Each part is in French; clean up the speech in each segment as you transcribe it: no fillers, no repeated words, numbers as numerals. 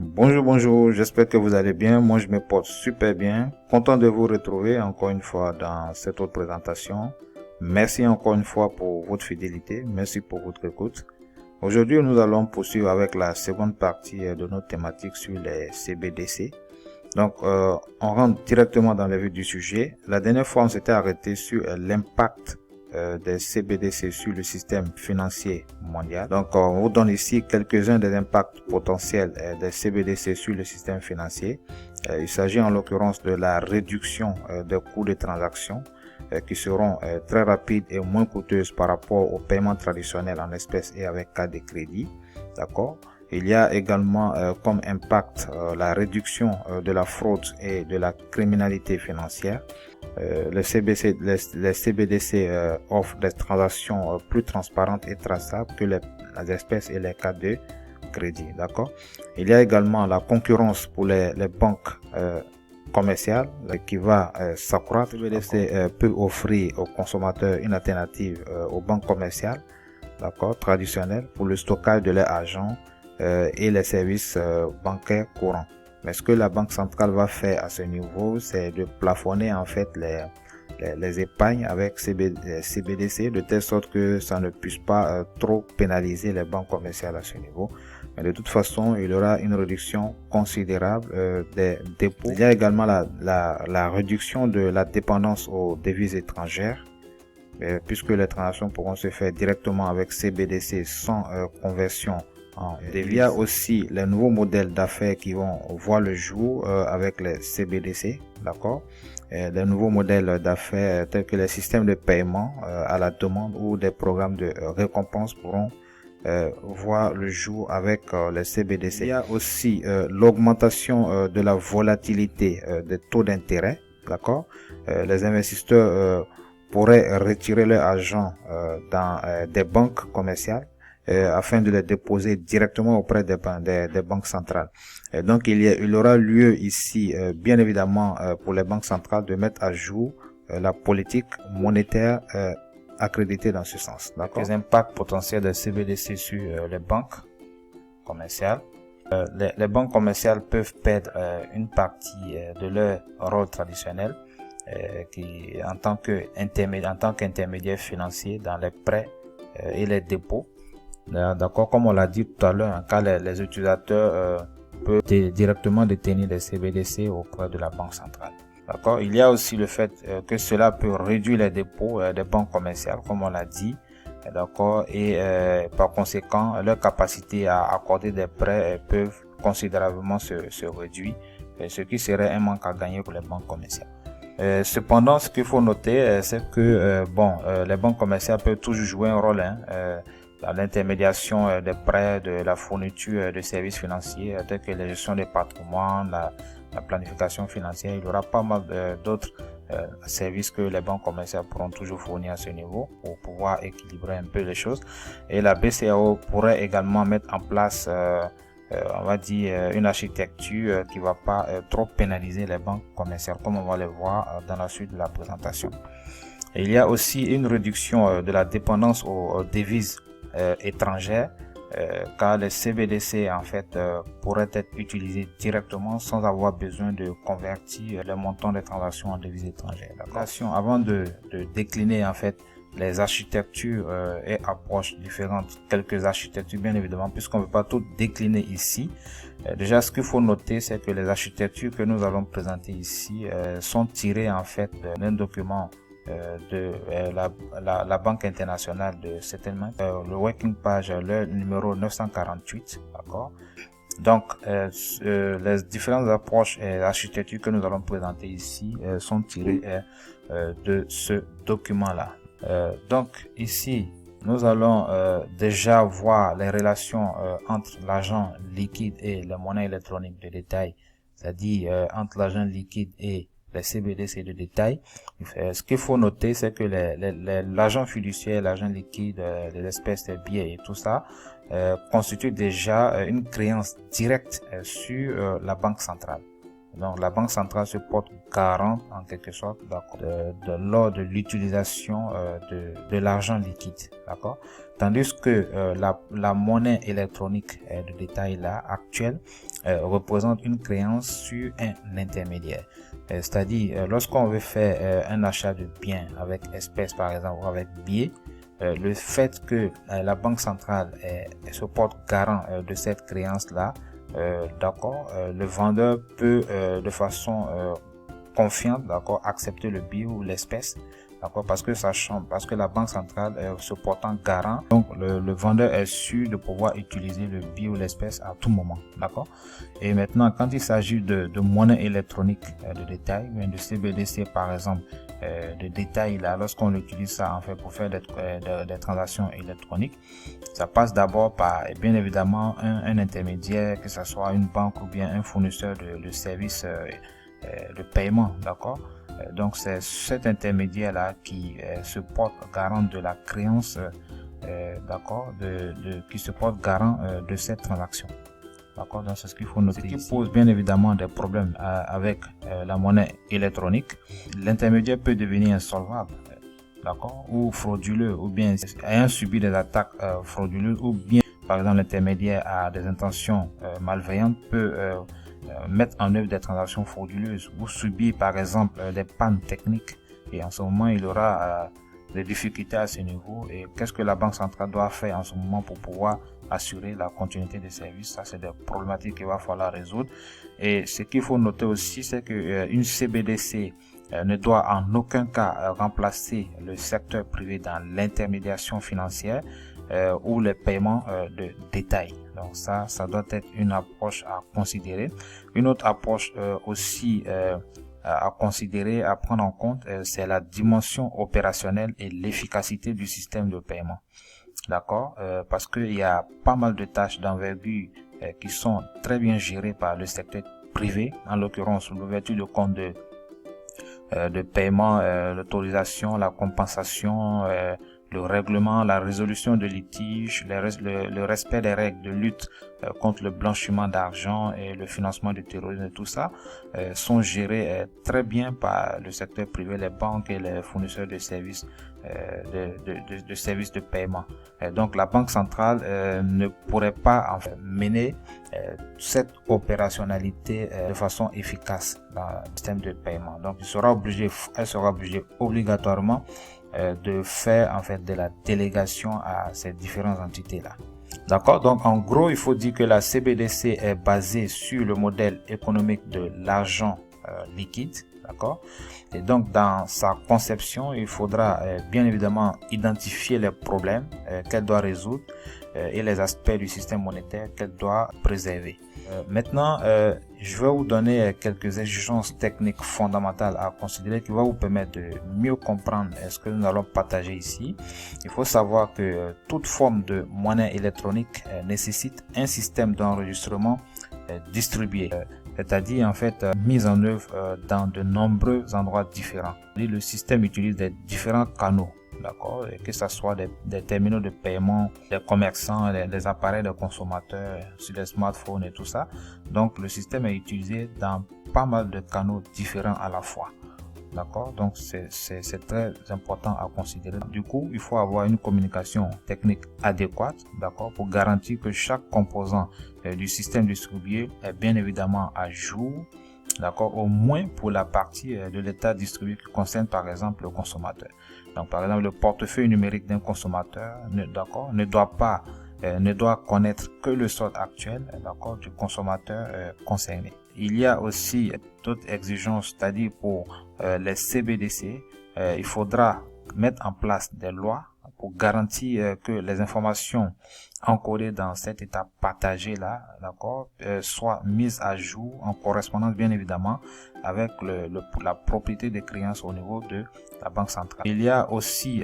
Bonjour, j'espère que vous allez bien. Moi, je me porte super bien. Content de vous retrouver encore une fois dans cette autre présentation. Merci encore une fois pour votre fidélité. Merci pour votre écoute. Aujourd'hui, nous allons poursuivre avec la seconde partie de notre thématique sur les CBDC. Donc, on rentre directement dans le vif du sujet. La dernière fois, on s'était arrêté sur l'impact des CBDC sur le système financier mondial. Donc, on vous donne ici quelques-uns des impacts potentiels des CBDC sur le système financier. Il s'agit en l'occurrence de la réduction des coûts de transaction qui seront très rapides et moins coûteuses par rapport aux paiements traditionnels en espèces et avec carte de crédit. D'accord? Il y a également comme impact la réduction de la fraude et de la criminalité financière. Les CBDC offrent des transactions plus transparentes et traçables que les espèces et les cartes de crédit. D'accord. Il y a également la concurrence pour les banques commerciales qui va s'accroître. Le CBDC peut offrir aux consommateurs une alternative aux banques commerciales, d'accord, traditionnelles pour le stockage de leur argent et les services bancaires courants. Mais ce que la Banque centrale va faire à ce niveau, c'est de plafonner en fait les épargnes avec CBDC de telle sorte que ça ne puisse pas trop pénaliser les banques commerciales à ce niveau. Mais de toute façon, il y aura une réduction considérable des dépôts. Il y a également la réduction de la dépendance aux devises étrangères, puisque les transactions pourront se faire directement avec CBDC sans conversion. Il y a aussi les nouveaux modèles d'affaires qui vont voir le jour avec les CBDC, d'accord. Les nouveaux modèles d'affaires tels que les systèmes de paiement à la demande ou des programmes de récompense pourront voir le jour avec les CBDC. Il y a aussi l'augmentation de la volatilité des taux d'intérêt, d'accord. Les investisseurs pourraient retirer leur argent dans des banques commerciales afin de les déposer directement auprès des banques centrales. Et donc il aura lieu ici bien évidemment pour les banques centrales de mettre à jour la politique monétaire accréditée dans ce sens. D'accord. Les impacts potentiels des CBDC sur les banques commerciales. Les banques commerciales peuvent perdre une partie de leur rôle traditionnel qui en tant qu'intermédiaire financier dans les prêts et les dépôts. D'accord, comme on l'a dit tout à l'heure, quand les utilisateurs peuvent directement détenir des CBDC auprès de la banque centrale. D'accord, il y a aussi le fait que cela peut réduire les dépôts des banques commerciales, comme on l'a dit. D'accord, et par conséquent, leur capacité à accorder des prêts peuvent considérablement se réduire, ce qui serait un manque à gagner pour les banques commerciales. Cependant, ce qu'il faut noter, c'est que les banques commerciales peuvent toujours jouer un rôle dans l'intermédiation des prêts, de la fourniture de services financiers tels que la gestion des patrimoines, la planification financière. Il y aura pas mal d'autres services que les banques commerciales pourront toujours fournir à ce niveau pour pouvoir équilibrer un peu les choses. Et la BCEAO pourrait également mettre en place on va dire une architecture qui va pas trop pénaliser les banques commerciales, comme on va le voir dans la suite de la présentation. Et il y a aussi une réduction de la dépendance aux devises étrangères, car les CBDC en fait pourraient être utilisés directement sans avoir besoin de convertir le montant des transactions en devises étrangères. Avant de décliner en fait les architectures et approches différentes, quelques architectures bien évidemment, puisqu'on ne veut pas tout décliner ici. Déjà, ce qu'il faut noter, c'est que les architectures que nous allons présenter ici sont tirées en fait d'un document de la Banque internationale de settlement, le working page, le numéro 948, d'accord. Donc les différentes approches et architectures que nous allons présenter ici sont tirées de ce document là. Donc ici nous allons déjà voir les relations entre l'argent liquide et la monnaie électronique de détail, c'est-à-dire entre l'argent liquide et les CBDC de détail. Ce qu'il faut noter, c'est que l'argent fiduciaire, l'argent liquide, les espèces, les billets et tout ça constitue déjà une créance directe sur la banque centrale. Donc la banque centrale se porte garante en quelque sorte lors de l'utilisation de l'argent liquide, d'accord. Tandis que la monnaie électronique de détail là actuelle représente une créance sur un intermédiaire. C'est-à-dire lorsqu'on veut faire un achat de biens avec espèces par exemple ou avec billets, le fait que la banque centrale se porte garant de cette créance là, le vendeur peut de façon confiante, d'accord, accepter le billet ou l'espèce, d'accord, parce que la banque centrale se portant garant, donc le vendeur est sûr de pouvoir utiliser le billet ou l'espèce à tout moment, d'accord. Et maintenant, quand il s'agit de monnaie électronique de détail, de CBDC par exemple, de détail là, lorsqu'on utilise ça en fait pour faire des transactions électroniques, ça passe d'abord par bien évidemment un intermédiaire, que ce soit une banque ou bien un fournisseur de services de paiement, d'accord. Donc c'est cet intermédiaire là qui se porte garant de la créance, d'accord, qui se porte garant de cette transaction. D'accord, donc c'est ce qu'il faut noter. Ce qui pose bien évidemment des problèmes avec la monnaie électronique. L'intermédiaire peut devenir insolvable, d'accord, ou frauduleux, ou bien ayant subi des attaques frauduleuses, ou bien par exemple l'intermédiaire a des intentions malveillantes, peut mettre en œuvre des transactions frauduleuses ou subir par exemple des pannes techniques, et en ce moment il aura des difficultés à ce niveau. Et qu'est-ce que la banque centrale doit faire en ce moment pour pouvoir assurer la continuité des services? Ça, c'est des problématiques qu'il va falloir résoudre. Et ce qu'il faut noter aussi, c'est que une CBDC ne doit en aucun cas remplacer le secteur privé dans l'intermédiation financière ou les paiements de détail. Donc ça doit être une approche à considérer. Une autre approche aussi à considérer, à prendre en compte, c'est la dimension opérationnelle et l'efficacité du système de paiement. D'accord, parce qu'il y a pas mal de tâches d'envergure qui sont très bien gérées par le secteur privé, en l'occurrence l'ouverture de compte de paiement, l'autorisation, la compensation, le règlement, la résolution de litiges, le respect des règles de lutte contre le blanchiment d'argent et le financement du terrorisme, tout ça sont gérés très bien par le secteur privé, les banques et les fournisseurs de services de services de paiement. Donc la banque centrale ne pourrait pas en fait mener cette opérationnalité de façon efficace dans le système de paiement. Donc elle sera obligée obligatoirement de faire en fait de la délégation à ces différentes entités là. D'accord, donc en gros il faut dire que la CBDC est basée sur le modèle économique de l'argent liquide, d'accord. Et donc dans sa conception il faudra bien évidemment identifier les problèmes qu'elle doit résoudre et les aspects du système monétaire qu'elle doit préserver. Maintenant, je vais vous donner quelques exigences techniques fondamentales à considérer qui vont vous permettre de mieux comprendre ce que nous allons partager ici. Il faut savoir que toute forme de monnaie électronique nécessite un système d'enregistrement distribué, c'est-à-dire en fait mise en œuvre dans de nombreux endroits différents. Le système utilise des différents canaux. D'accord, que ce soit des terminaux de paiement, des commerçants, des appareils de consommateurs sur les smartphones et tout ça. Donc le système est utilisé dans pas mal de canaux différents à la fois. D'accord, donc c'est très important à considérer. Du coup, il faut avoir une communication technique adéquate, d'accord, pour garantir que chaque composant du système distribué est bien évidemment à jour, d'accord, au moins pour la partie de l'état distribué qui concerne par exemple le consommateur. Donc par exemple le portefeuille numérique d'un consommateur ne doit connaître que le solde actuel, d'accord, du consommateur concerné. Il y a aussi d'autres exigences, c'est-à-dire pour les CBDC, il faudra mettre en place des lois pour garantir que les informations encodées dans cet état partagé là, d'accord, soient mises à jour en correspondance bien évidemment avec la propriété des créances au niveau de la banque centrale. Il y a aussi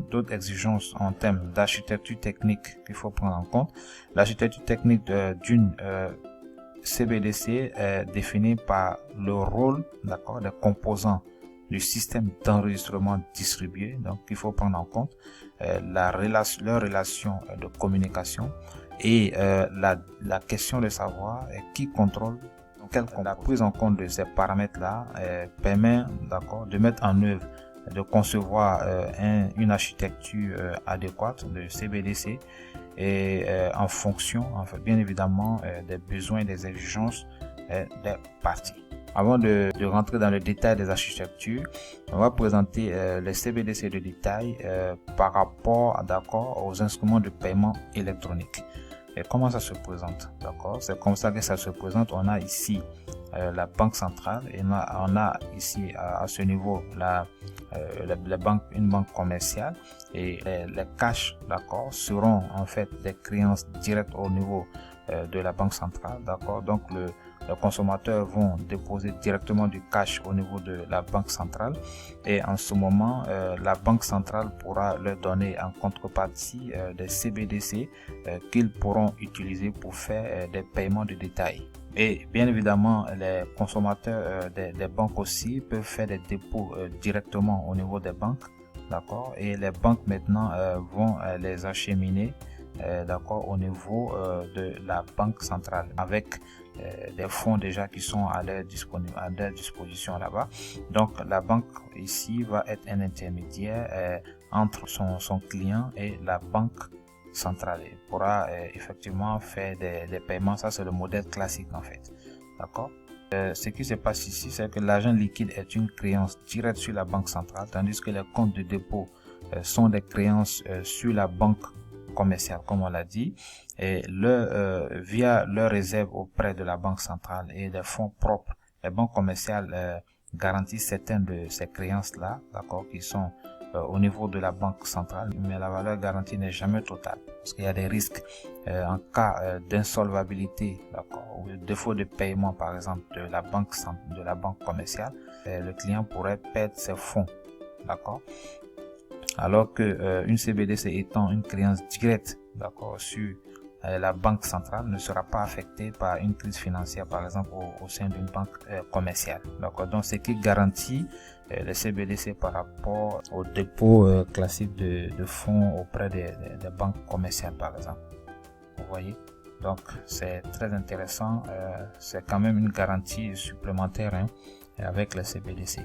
d'autres exigences en termes d'architecture technique qu'il faut prendre en compte. L'architecture technique d'une CBDC est définie par le rôle, d'accord, des composants du système d'enregistrement distribué. Donc il faut prendre en compte leur relation de communication et la question de savoir qui contrôle La prise en compte de ces paramètres-là permet, d'accord, de mettre en œuvre, de concevoir une architecture adéquate de CBDC et en fonction, bien évidemment, des besoins et des exigences des parties. Avant de rentrer dans le détail des architectures, on va présenter les CBDC de détail par rapport, d'accord, aux instruments de paiement électronique. Et comment ça se présente, d'accord? C'est comme ça que ça se présente. On a ici la banque centrale et on a ici à ce niveau une banque commerciale, et les cash, d'accord, seront en fait des créances directes au niveau de la banque centrale, d'accord. Donc les consommateurs vont déposer directement du cash au niveau de la banque centrale, et en ce moment la banque centrale pourra leur donner en contrepartie des CBDC qu'ils pourront utiliser pour faire des paiements de détail. Et bien évidemment, les consommateurs des banques aussi peuvent faire des dépôts directement au niveau des banques, d'accord, et les banques maintenant vont les acheminer d'accord, au niveau de la banque centrale avec des fonds déjà qui sont à leur disposition là-bas. Donc la banque ici va être un intermédiaire entre son client et la banque centrale. Il pourra effectivement faire des paiements. Ça, c'est le modèle classique en fait, d'accord. Ce qui se passe ici, c'est que l'argent liquide est une créance directe sur la banque centrale, tandis que les comptes de dépôt sont des créances sur la banque commerciale, comme on l'a dit, et via leurs réserves auprès de la banque centrale et des fonds propres. Les banques commerciales garantissent certaines de ces créances-là, d'accord, qui sont au niveau de la banque centrale, mais la valeur garantie n'est jamais totale, parce qu'il y a des risques en cas d'insolvabilité, d'accord, ou de défaut de paiement, par exemple, de la banque commerciale, le client pourrait perdre ses fonds, d'accord. Alors que une CBDC étant une créance directe, d'accord, sur la banque centrale, ne sera pas affectée par une crise financière, par exemple au sein d'une banque commerciale, d'accord. Donc ce qui garantit les CBDC par rapport au dépôt classique de fonds auprès des banques commerciales, par exemple. Vous voyez, donc c'est très intéressant, c'est quand même une garantie supplémentaire avec les CBDC.